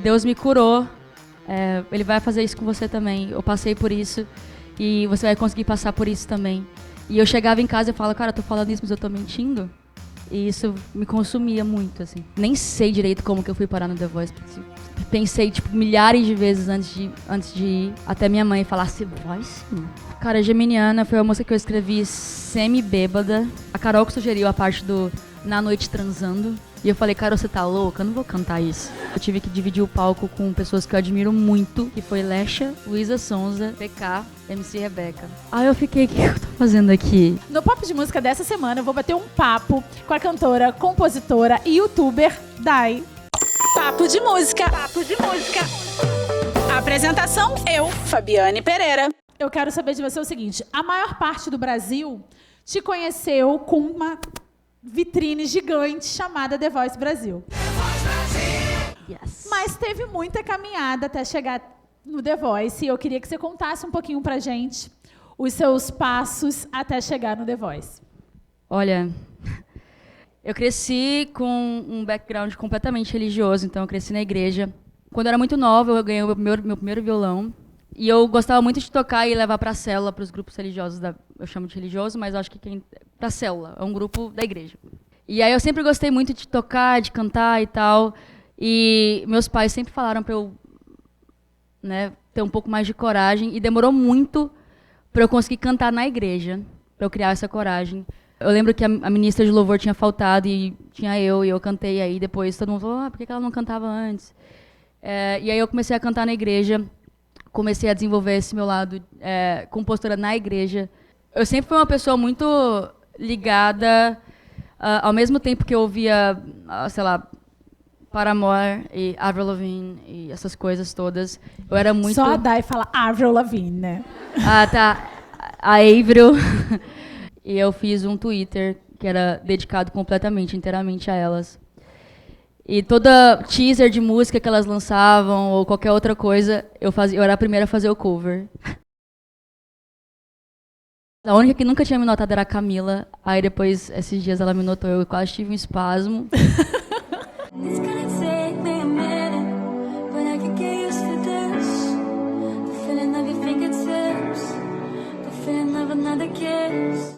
Deus me curou. Ele vai fazer isso com você também. Eu passei por isso e você vai conseguir passar por isso também. E eu chegava em casa e falava, cara, eu tô falando isso, mas eu tô mentindo. E isso me consumia muito, assim. Nem sei direito como que eu fui parar no The Voice. Pensei, tipo, milhares de vezes antes de ir. Até minha mãe falar, você vai sim. Cara, Geminiana foi uma música que eu escrevi semi-bêbada. A Carol que sugeriu a parte do Na Noite Transando. E eu falei, Carol, você tá louca? Eu não vou cantar isso. Eu tive que dividir o palco com pessoas que eu admiro muito, que foi Lesha, Luísa Sonza, PK, MC Rebeca. Aí eu fiquei, o que eu tô fazendo aqui? No Papo de Música dessa semana, eu vou bater um papo com a cantora, compositora e youtuber Dai. Papo de Música. Papo de Música. Apresentação, eu, Fabiane Pereira. Eu quero saber de você o seguinte, a maior parte do Brasil te conheceu com uma vitrine gigante chamada The Voice Brasil. The Voice Brasil! Yes. Mas teve muita caminhada até chegar no The Voice e eu queria que você contasse um pouquinho pra gente os seus passos até chegar no The Voice. Olha, eu cresci com um background completamente religioso, então eu cresci na igreja. Quando eu era muito nova, eu ganhei meu primeiro violão. E eu gostava muito de tocar e levar pra célula, pros grupos religiosos, eu chamo de religioso, mas eu acho que pra célula, é um grupo da igreja. E aí eu sempre gostei muito de tocar, de cantar e tal, e meus pais sempre falaram pra eu, né, ter um pouco mais de coragem, e demorou muito pra eu conseguir cantar na igreja, pra eu criar essa coragem. Eu lembro que a ministra de louvor tinha faltado, e tinha e eu cantei, aí depois todo mundo falou, por que ela não cantava antes? E aí eu comecei a cantar na igreja, comecei a desenvolver esse meu lado compositora na igreja. Eu sempre fui uma pessoa muito ligada, ao mesmo tempo que eu ouvia, sei lá, Paramore e Avril Lavigne e essas coisas todas. Eu era muito... Só a Dai fala Avril Lavigne, né? Ah, tá. A Avril. E eu fiz um Twitter que era dedicado completamente, inteiramente a elas. E toda teaser de música que elas lançavam, ou qualquer outra coisa, eu era a primeira a fazer o cover. A única que nunca tinha me notado era a Camila. Aí depois, esses dias, ela me notou, eu quase tive um espasmo.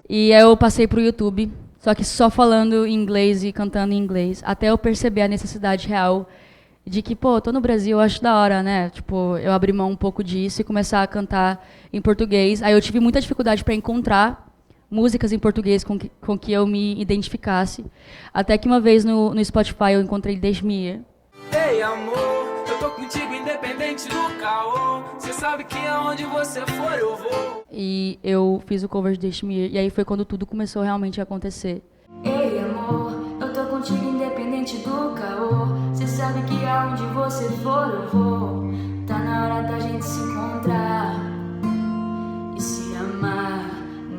E aí eu passei pro YouTube. Só que só falando inglês e cantando em inglês, até eu perceber a necessidade real de que, pô, tô no Brasil, eu acho da hora, né? Tipo, eu abrir mão um pouco disso e começar a cantar em português. Aí eu tive muita dificuldade para encontrar músicas em português com que eu me identificasse. Até que uma vez no Spotify eu encontrei Deixe-me Ir. Ei, amor, eu tô contigo independente do caô. Você sabe que aonde você for eu vou. E eu fiz o cover de Deixe-me Ir, e aí foi quando tudo começou realmente a acontecer. Ei, amor, eu tô contigo independente do caô. Cê sabe que aonde você for eu vou. Tá na hora da gente se encontrar e se amar,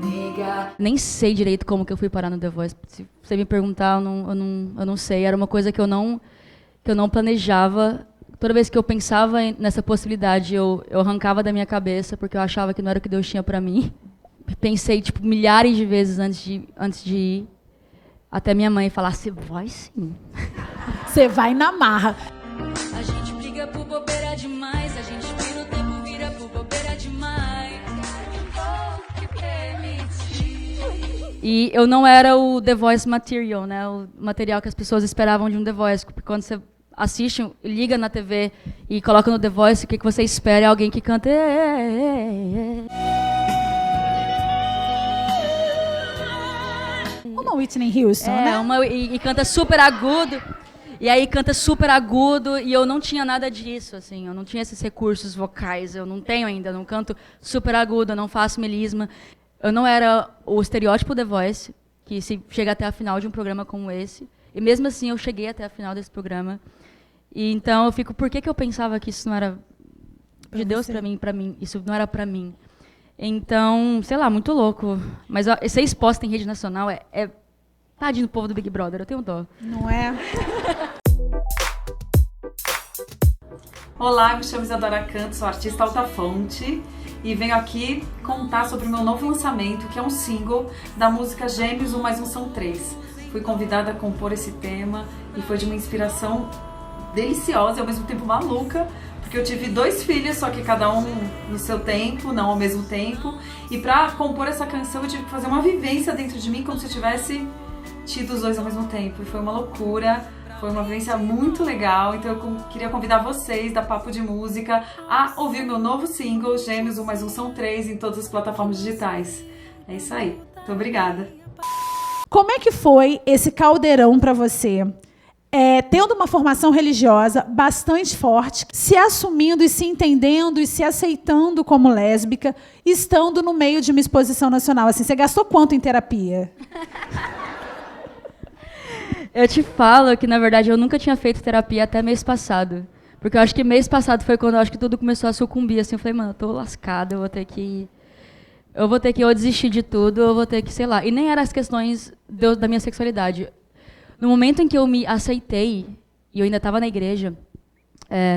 negar. Nem sei direito como que eu fui parar no The Voice. Se você me perguntar, eu não sei. Era uma coisa que eu não planejava. Toda vez que eu pensava nessa possibilidade, eu arrancava da minha cabeça, porque eu achava que não era o que Deus tinha pra mim. Pensei, tipo, milhares de vezes antes de ir. Até minha mãe falar, você vai sim. Você vai na marra. A gente briga por bobeira demais, a gente vira o tempo, vira por bobeira demais. E eu não era o The Voice material, né? O material que as pessoas esperavam de um The Voice. Porque quando você assiste, liga na TV e coloca no The Voice, o que você espera é alguém que canta... Uma Whitney Houston, né? E canta super agudo. E aí canta super agudo, e eu não tinha nada disso, assim. Eu não tinha esses recursos vocais, eu não tenho ainda. Eu não canto super agudo, eu não faço melisma. Eu não era o estereótipo The Voice, que se chega até a final de um programa como esse. E mesmo assim, eu cheguei até a final desse programa. E então eu fico, por que eu pensava que isso não era de Deus pra mim? Isso não era pra mim. Então, sei lá, muito louco. Mas ó, ser exposta em rede nacional é tadinho do povo do Big Brother, eu tenho dó. Não é? Olá, me chamo Isadora Canto, sou artista Altafonte e venho aqui contar sobre o meu novo lançamento, que é um single da música Gêmeos, 1 mais 1 são 3. Fui convidada a compor esse tema e foi de uma inspiração deliciosa e ao mesmo tempo maluca, porque eu tive 2 filhos, só que cada um no seu tempo, não ao mesmo tempo. E pra compor essa canção eu tive que fazer uma vivência dentro de mim como se eu tivesse tido os 2 ao mesmo tempo. E foi uma loucura, foi uma vivência muito legal. Então eu queria convidar vocês da Papo de Música a ouvir meu novo single, Gêmeos 1 mais 1 são 3, em todas as plataformas digitais. É isso aí. Muito obrigada. Como é que foi esse caldeirão para você? Tendo uma formação religiosa bastante forte, se assumindo e se entendendo e se aceitando como lésbica, estando no meio de uma exposição nacional. Assim, você gastou quanto em terapia? Eu te falo que, na verdade, eu nunca tinha feito terapia até mês passado. Porque eu acho que mês passado foi quando eu acho que tudo começou a sucumbir. Assim, eu falei, mano, eu tô lascada, eu vou ter que ou desistir de tudo, ou eu vou ter que, sei lá. E nem eram as questões da minha sexualidade. No momento em que eu me aceitei, e eu ainda estava na igreja,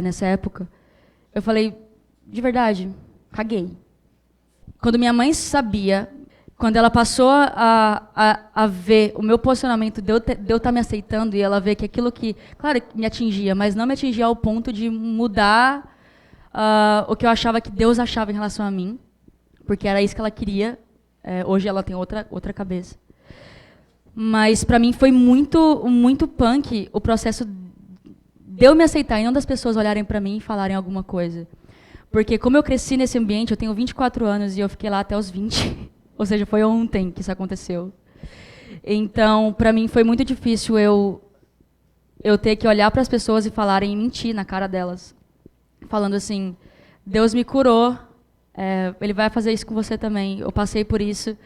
nessa época, eu falei, de verdade, caguei. Quando minha mãe sabia, quando ela passou a ver o meu posicionamento de eu estar me aceitando, e ela ver que aquilo que, claro, me atingia, mas não me atingia ao ponto de mudar o que eu achava que Deus achava em relação a mim, porque era isso que ela queria. Hoje ela tem outra cabeça. Mas para mim foi muito punk o processo de eu me aceitar e não das pessoas olharem para mim e falarem alguma coisa. Porque como eu cresci nesse ambiente, eu tenho 24 anos e eu fiquei lá até os 20. Ou seja, foi ontem que isso aconteceu. Então, para mim foi muito difícil eu ter que olhar para as pessoas e falarem e mentir na cara delas. Falando assim, Deus me curou, Ele vai fazer isso com você também. Eu passei por isso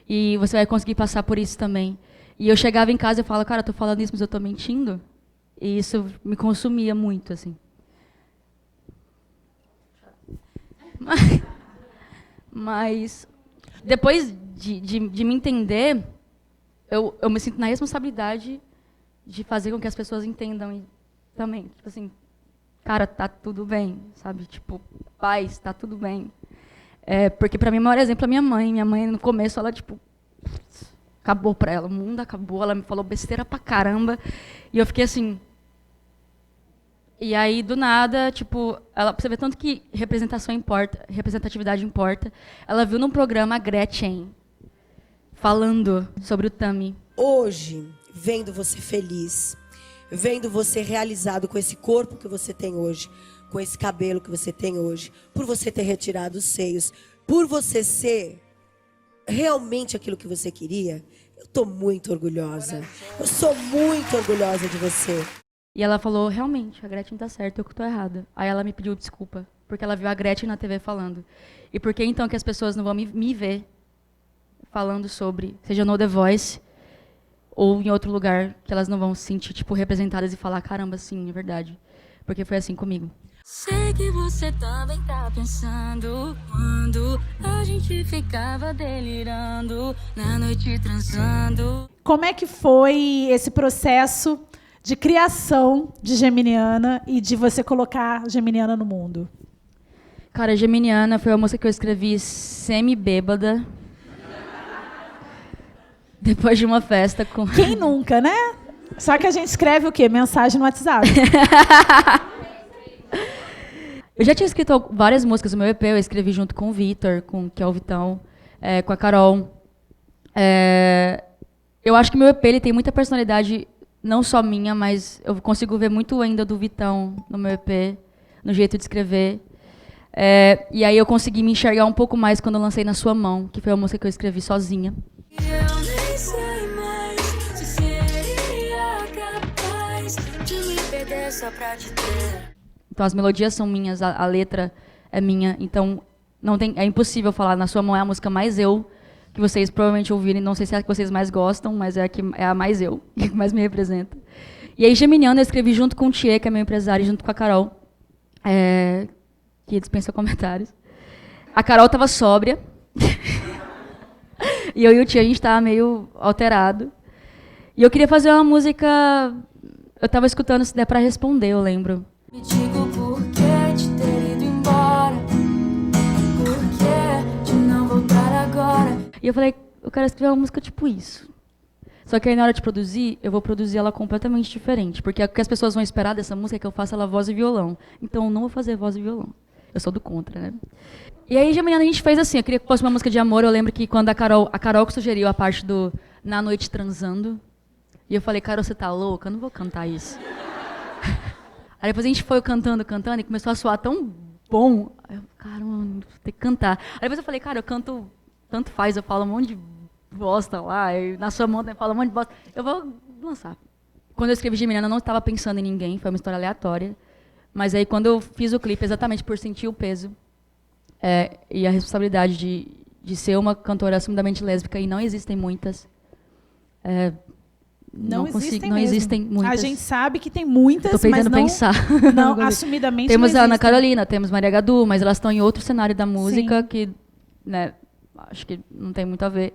e você vai conseguir passar por isso também. E eu chegava em casa e falava, cara, eu tô falando isso, mas eu tô mentindo. E isso me consumia muito, assim. Mas depois de me entender, eu me sinto na responsabilidade de fazer com que as pessoas entendam e também, tipo assim, cara, tá tudo bem, sabe? Tipo, paz, tá tudo bem. Porque para mim o maior exemplo é minha mãe. Minha mãe, no começo, ela, tipo, acabou pra ela, o mundo acabou, ela me falou besteira pra caramba, e eu fiquei assim. E aí, do nada, tipo, você vê tanto que representatividade importa, ela viu num programa a Gretchen falando sobre o Tami. Hoje, vendo você feliz, vendo você realizado com esse corpo que você tem hoje, com esse cabelo que você tem hoje, por você ter retirado os seios, por você ser realmente aquilo que você queria, eu tô muito orgulhosa. Eu sou muito orgulhosa de você. E ela falou, realmente, a Gretchen tá certa, eu que tô errada. Aí ela me pediu desculpa, porque ela viu a Gretchen na TV falando. E por que então que as pessoas não vão me ver falando sobre, seja no The Voice ou em outro lugar, que elas não vão se sentir, tipo, representadas e falar, caramba, sim, é verdade. Porque foi assim comigo. Sei que você também tá pensando quando a gente ficava delirando na noite transando. Como é que foi esse processo de criação de Geminiana e de você colocar Geminiana no mundo? Cara, Geminiana foi uma música que eu escrevi semi-bêbada. Depois de uma festa com... Quem nunca, né? Só que a gente escreve o quê? Mensagem no WhatsApp. Eu já tinha escrito várias músicas no meu EP, eu escrevi junto com o Vitor, que é o Vitão, com a Carol. Eu acho que meu EP ele tem muita personalidade, não só minha, mas eu consigo ver muito ainda do Vitão no meu EP, no jeito de escrever. E aí eu consegui me enxergar um pouco mais quando eu lancei Na Sua Mão, que foi uma música que eu escrevi sozinha. Eu nem sei mais se seria capaz de me perder só pra te ter. Então as melodias são minhas, a letra é minha, então é impossível falar. Na Sua Mão é a música mais eu, que vocês provavelmente ouvirem, não sei se é a que vocês mais gostam, mas é a mais eu, que mais me representa. E aí Geminiana eu escrevi junto com o Thier, que é meu empresário, junto com a Carol, que dispensa comentários. A Carol estava sóbria, e eu e o Thier, a gente estava meio alterado. E eu queria fazer uma música, eu estava escutando Se Der Pra Responder, eu lembro. Me digo por que de ter ido embora, por que de não voltar agora. E eu falei, eu quero escrever uma música tipo isso. Só que aí na hora de produzir, eu vou produzir ela completamente diferente. Porque o que as pessoas vão esperar dessa música é que eu faça ela voz e violão. Então eu não vou fazer voz e violão. Eu sou do contra, né? E aí de manhã a gente fez assim, eu queria que fosse uma música de amor. Eu lembro que quando a Carol que sugeriu a parte do Na Noite Transando. E eu falei, Carol, você tá louca? Eu não vou cantar isso. Aí depois a gente foi cantando e começou a soar tão bom. Aí eu, caramba, vou ter que cantar. Aí depois eu falei, cara, eu canto, tanto faz, eu falo um monte de bosta lá, e na sua mão eu falo um monte de bosta. Eu vou lançar. Quando eu escrevi Geminiana, eu não estava pensando em ninguém, foi uma história aleatória. Mas aí quando eu fiz o clipe, exatamente por sentir o peso e a responsabilidade de ser uma cantora assumidamente lésbica, e não existem muitas... Não existem muitas. A gente sabe que tem muitas, Tô mas não, pensar. não assumidamente temos não a Ana existem. Carolina, temos Maria Gadu, mas elas estão em outro cenário da música que, né, acho que não tem muito a ver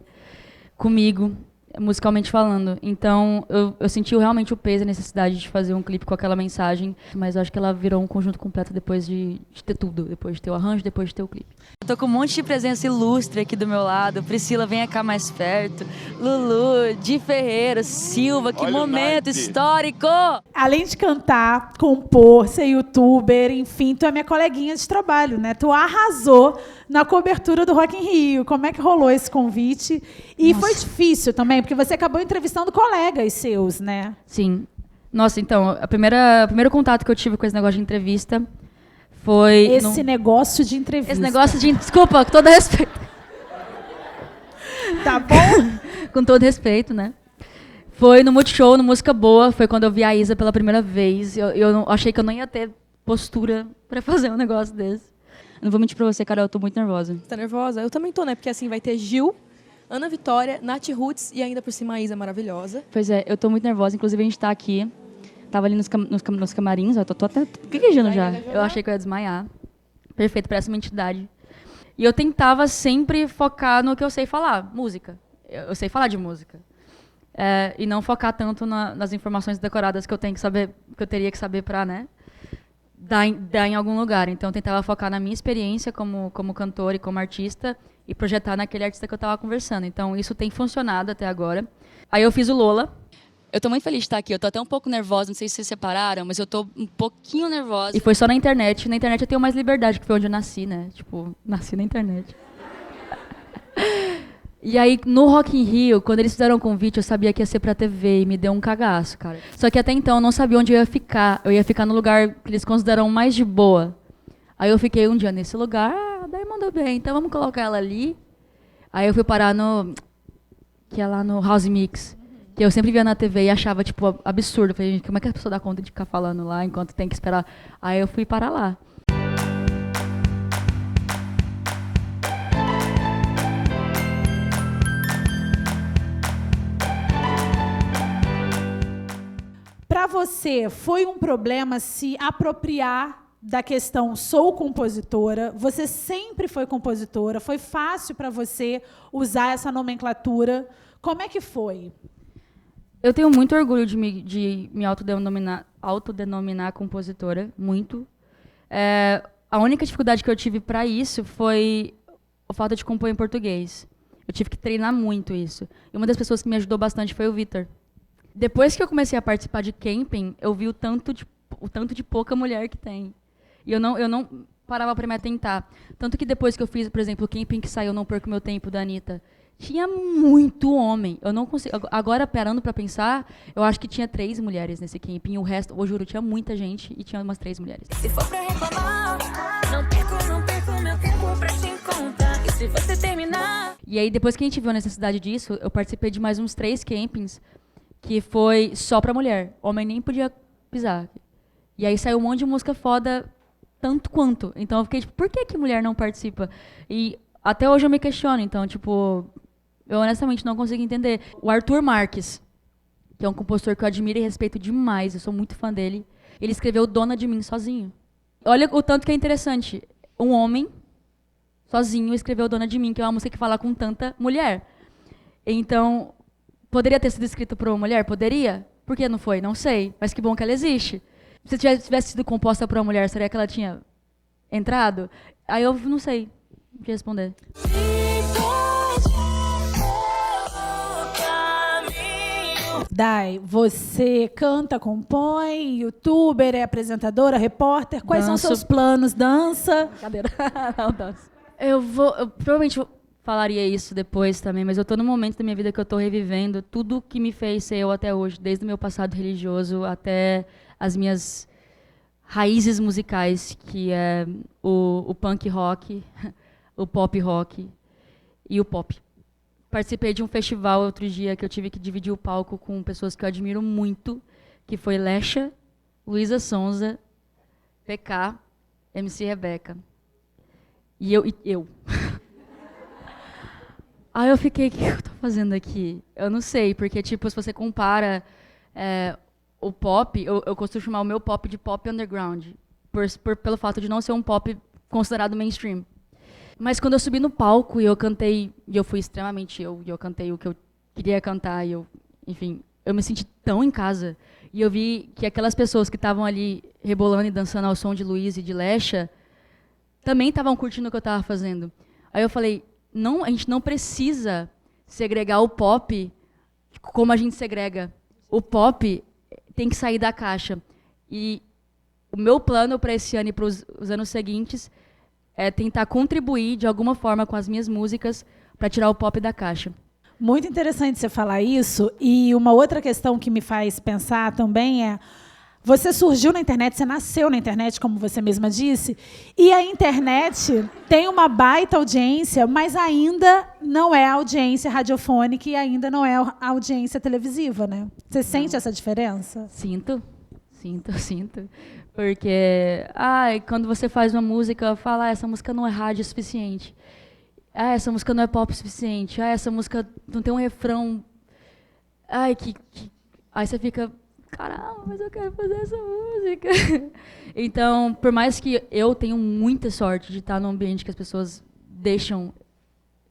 comigo, musicalmente falando. Então, eu senti realmente o peso e a necessidade de fazer um clipe com aquela mensagem, mas eu acho que ela virou um conjunto completo depois de ter tudo, depois de ter o arranjo, depois de ter o clipe. Eu tô com um monte de presença ilustre aqui do meu lado. Priscila, venha cá mais perto. Lulu, Di Ferreira, Silva, que momento histórico! Além de cantar, compor, ser youtuber, enfim, tu é minha coleguinha de trabalho, né? Tu arrasou na cobertura do Rock in Rio. Como é que rolou esse convite? E foi difícil também, porque você acabou entrevistando colegas seus, né? Sim. Nossa, então, o primeiro contato que eu tive com esse negócio de entrevista foi... Negócio de entrevista. Esse negócio de... Desculpa, com todo respeito. Tá bom? Com todo respeito, né? Foi no Multishow, no Música Boa, foi quando eu vi a Isa pela primeira vez. Eu achei que eu não ia ter postura pra fazer um negócio desse. Eu não vou mentir pra você, Carol, eu tô muito nervosa. Você tá nervosa? Eu também tô, né? Porque assim, vai ter Gil, Ana Vitória, Nath Roots e ainda por cima a Isa maravilhosa. Pois é, eu tô muito nervosa. Inclusive, a gente tá aqui. Tava ali nos camarins, ó, tô até gaguejando já. Eu achei que eu ia desmaiar. Perfeito, parece uma entidade. E eu tentava sempre focar no que eu sei falar, música. Eu sei falar de música. E não focar tanto nas informações decoradas que eu tenho que saber, que eu teria que saber pra, né, dar em algum lugar. Então eu tentava focar na minha experiência como cantora e como artista e projetar naquele artista que eu tava conversando. Então isso tem funcionado até agora. Aí eu fiz o Lola. Eu tô muito feliz de estar aqui. Eu tô até um pouco nervosa, não sei se vocês separaram, mas eu tô um pouquinho nervosa. E foi só na internet. Na internet eu tenho mais liberdade, que foi onde eu nasci, né? Tipo, nasci na internet. E aí, no Rock in Rio, quando eles fizeram o convite, eu sabia que ia ser pra TV e me deu um cagaço, cara. Só que até então eu não sabia onde eu ia ficar. Eu ia ficar no lugar que eles consideram mais de boa. Aí eu fiquei um dia nesse lugar, daí mandou bem, então vamos colocar ela ali. Aí eu fui parar que é lá no House Mix, que eu sempre via na TV e achava, tipo, absurdo. Eu falei, gente, como é que a pessoa dá conta de ficar falando lá enquanto tem que esperar? Aí eu fui parar lá. Para você, foi um problema se apropriar da questão sou compositora? Você sempre foi compositora? Foi fácil para você usar essa nomenclatura? Como é que foi? Eu tenho muito orgulho de me autodenominar compositora, muito. A única dificuldade que eu tive para isso foi o fato de compor em português. Eu tive que treinar muito isso. E uma das pessoas que me ajudou bastante foi o Vitor. Depois que eu comecei a participar de camping, eu vi o tanto de pouca mulher que tem. E eu não parava para me atentar. Tanto que depois que eu fiz, por exemplo, o camping que saiu Não Perco Meu Tempo, da Anitta, tinha muito homem. Eu não consigo. Agora, parando para pensar, eu acho que tinha 3 mulheres nesse camping. O resto, eu juro, tinha muita gente e tinha umas 3 mulheres. Se for pra reclamar, não perco meu tempo pra te encontrar. E se você terminar... E aí, depois que a gente viu a necessidade disso, eu participei de mais uns 3 campings que foi só pra mulher. Homem nem podia pisar. E aí saiu um monte de música foda, tanto quanto. Então eu fiquei tipo, por que mulher não participa? E até hoje eu me questiono. Então, tipo, eu honestamente não consigo entender. O Arthur Marques, que é um compositor que eu admiro e respeito demais, eu sou muito fã dele, ele escreveu Dona de Mim sozinho. Olha o tanto que é interessante. Um homem, sozinho, escreveu Dona de Mim, que é uma música que fala com tanta mulher. Então... Poderia ter sido escrito por uma mulher? Poderia. Por que não foi? Não sei. Mas que bom que ela existe. Se tivesse sido composta por uma mulher, seria que ela tinha entrado? Aí eu não sei o que responder. Dai, você canta, compõe, youtuber, é apresentadora, repórter. Quais são Danço. seus planos? Dança? Brincadeira. Não, danço. Eu provavelmente falaria isso depois também, mas eu tô num momento da minha vida que eu tô revivendo tudo que me fez ser eu até hoje, desde o meu passado religioso até as minhas raízes musicais, que é o punk rock, o pop rock e o pop. Participei de um festival outro dia que eu tive que dividir o palco com pessoas que eu admiro muito, que foi Lesha, Luísa Sonza, PK, MC Rebeca. E eu. Aí eu fiquei, o que eu tô fazendo aqui? Eu não sei, porque, tipo, se você compara o pop, eu costumo chamar o meu pop de pop underground, pelo fato de não ser um pop considerado mainstream. Mas quando eu subi no palco e eu cantei, e eu fui extremamente e eu cantei o que eu queria cantar, enfim, eu me senti tão em casa. E eu vi que aquelas pessoas que estavam ali rebolando e dançando ao som de Luísa e de Lesha também estavam curtindo o que eu estava fazendo. Aí eu falei, não, a gente não precisa segregar o pop como a gente segrega. O pop tem que sair da caixa. E o meu plano para esse ano e para os anos seguintes é tentar contribuir de alguma forma com as minhas músicas para tirar o pop da caixa. Muito interessante você falar isso. E uma outra questão que me faz pensar também é: você surgiu na internet, você nasceu na internet, como você mesma disse, e a internet tem uma baita audiência, mas ainda não é audiência radiofônica e ainda não é audiência televisiva, né? Você sente essa diferença? Sinto. Porque quando você faz uma música, fala, essa música não é rádio o suficiente. Essa música não é pop o suficiente. Essa música não tem um refrão. Aí você fica, caramba, mas eu quero fazer essa música. Então, por mais que eu tenha muita sorte de estar num ambiente que as pessoas deixam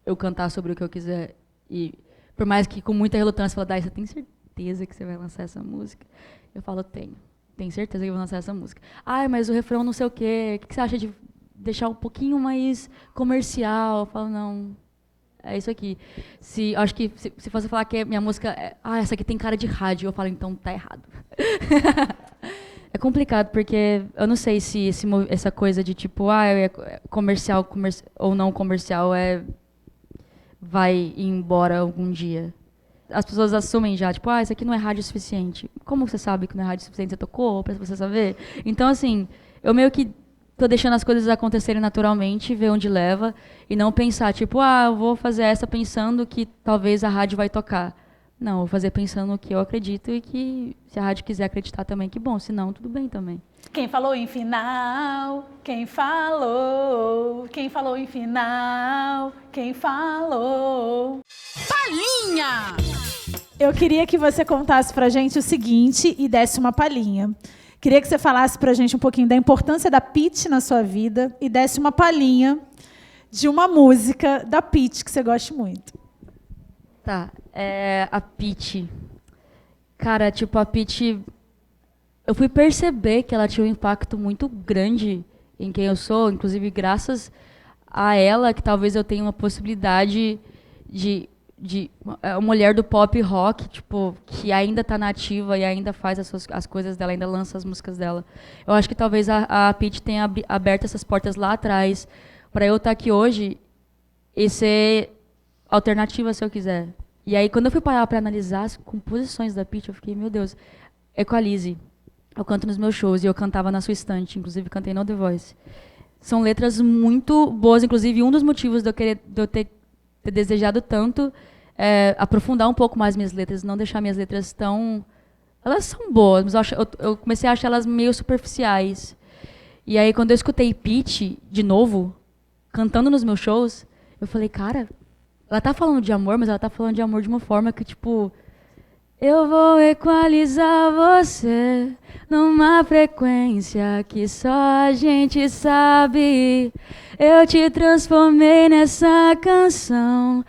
eu cantar sobre o que eu quiser, e por mais que com muita relutância fala, Dai, você tem certeza que você vai lançar essa música? Eu falo, tenho certeza que eu vou lançar essa música. Mas o refrão não sei o quê, o que você acha de deixar um pouquinho mais comercial? Eu falo, não, é isso aqui. Acho que se você falar que minha música essa aqui tem cara de rádio, eu falo, então tá errado. É complicado, porque eu não sei se essa coisa de tipo, comercial ou não comercial vai embora algum dia. As pessoas assumem já, tipo, isso aqui não é rádio suficiente. Como você sabe que não é rádio suficiente? Você tocou pra você saber? Então, assim, eu meio que tô deixando as coisas acontecerem naturalmente, ver onde leva, e não pensar, tipo, eu vou fazer essa pensando que talvez a rádio vai tocar. Não, eu vou fazer pensando no que eu acredito e que se a rádio quiser acreditar também, que bom. Se não, tudo bem também. Quem falou em final? Quem falou? Quem falou em final? Quem falou? Palhinha! Eu queria que você contasse pra gente o seguinte e desse uma palhinha. Queria que você falasse pra gente um pouquinho da importância da Pitty na sua vida e desse uma palhinha de uma música da Pitty que você goste muito. Tá, a Pitty. Cara, tipo, a Pitty, eu fui perceber que ela tinha um impacto muito grande em quem eu sou, inclusive graças a ela, que talvez eu tenha uma possibilidade de uma mulher do pop rock, tipo, que ainda está nativa e ainda faz as coisas dela, ainda lança as músicas dela. Eu acho que talvez a Pitty tenha aberto essas portas lá atrás para eu estar aqui hoje e ser alternativa se eu quiser. E aí, quando eu fui parar para analisar as composições da Pitty, eu fiquei, meu Deus, Equalize. Eu canto nos meus shows e eu cantava na sua estante, inclusive cantei no The Voice. São letras muito boas, inclusive um dos motivos de eu ter desejado tanto aprofundar um pouco mais minhas letras, não deixar minhas letras tão... Elas são boas, mas eu comecei a achar elas meio superficiais. E aí, quando eu escutei Pitty, de novo, cantando nos meus shows, eu falei, cara, ela tá falando de amor, mas ela tá falando de amor de uma forma que, tipo... Eu vou equalizar você numa frequência que só a gente sabe. Eu te transformei nessa canção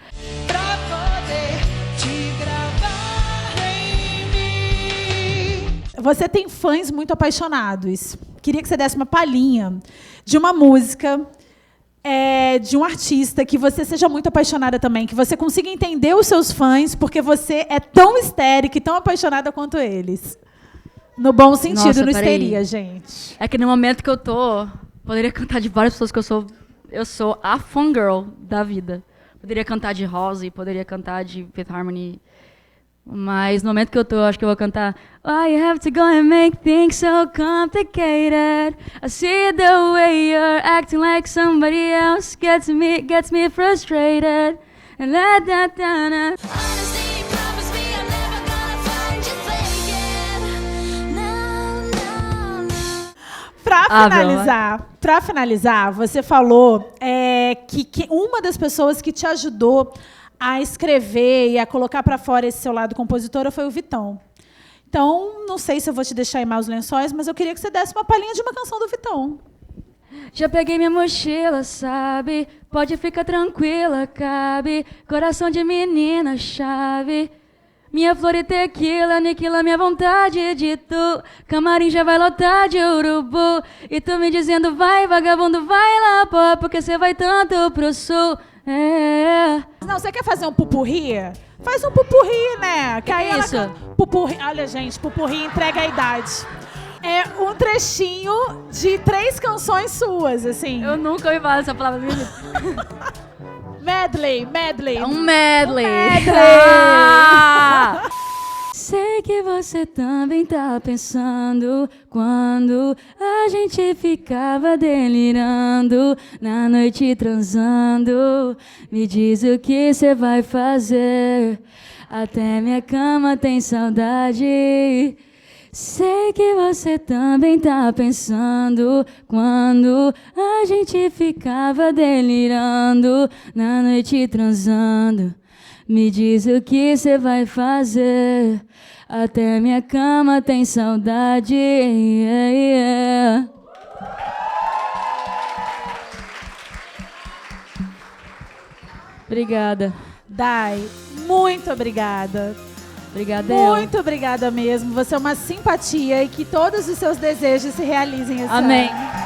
Pra poder te gravar em mim. Você tem fãs muito apaixonados. Queria que você desse uma palhinha de uma música de um artista que você seja muito apaixonada também, que você consiga entender os seus fãs, porque você é tão histérica e tão apaixonada quanto eles. No bom sentido, Nossa, não peraí. histeria, gente. É que no momento que eu tô, poderia cantar de várias pessoas que eu sou a fangirl da vida. Poderia cantar de Halsey, poderia cantar de Fifth Harmony. Mas no momento que eu tô, acho que eu vou cantar Why you have to go and make things so complicated? I see the way you're acting like somebody else gets me frustrated. And Honestly, promise me I'm never gonna find you faking. No, no, no. Pra finalizar, você falou que uma das pessoas que te ajudou a escrever e a colocar para fora esse seu lado compositora foi o Vitão. Então, não sei se eu vou te deixar em maus lençóis, mas eu queria que você desse uma palhinha de uma canção do Vitão. Já peguei minha mochila, sabe? Pode ficar tranquila, cabe. Coração de menina, chave. Minha flor e tequila aniquila minha vontade de tu. Camarim já vai lotar de urubu. E tu me dizendo, vai vagabundo, vai lá, pô, porque você vai tanto pro sul. Não, você quer fazer um pupurri? Faz um pupurri, né? Que é isso? Pupurri, olha, gente, pupurri entrega a idade. É um trechinho de 3 canções suas, assim. Eu nunca ouvi falar essa palavra na minha vida. Medley. É um medley. medley. Ah! Sei que você também tá pensando quando a gente ficava delirando na noite transando. Me diz o que você vai fazer. Até minha cama tem saudade. Sei que você também tá pensando quando a gente ficava delirando na noite transando. Me diz o que você vai fazer. Até minha cama tem saudade. Yeah, yeah. Obrigada. Dai, muito obrigada. Obrigada. Muito obrigada mesmo. Você é uma simpatia e que todos os seus desejos se realizem esse Amém. ano.